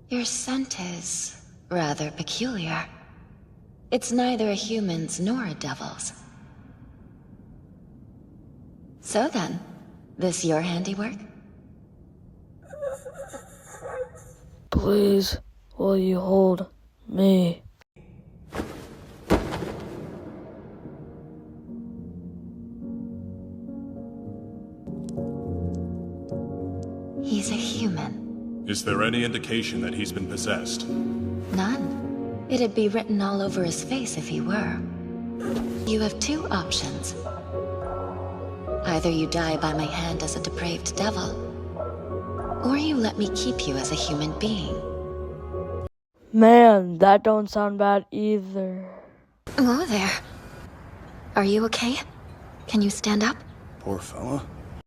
Your scent is rather peculiar. It's neither a human's nor a devil's. So then, this your handiwork? Please, will you hold me? He's a human. Is there any indication that he's been possessed? None. It'd be written all over his face if he were. You have two options. Either you die by my hand as a depraved devil, or you let me keep you as a human being. Man, that don't sound bad either. Whoa there. Are you okay? Can you stand up? Poor fella.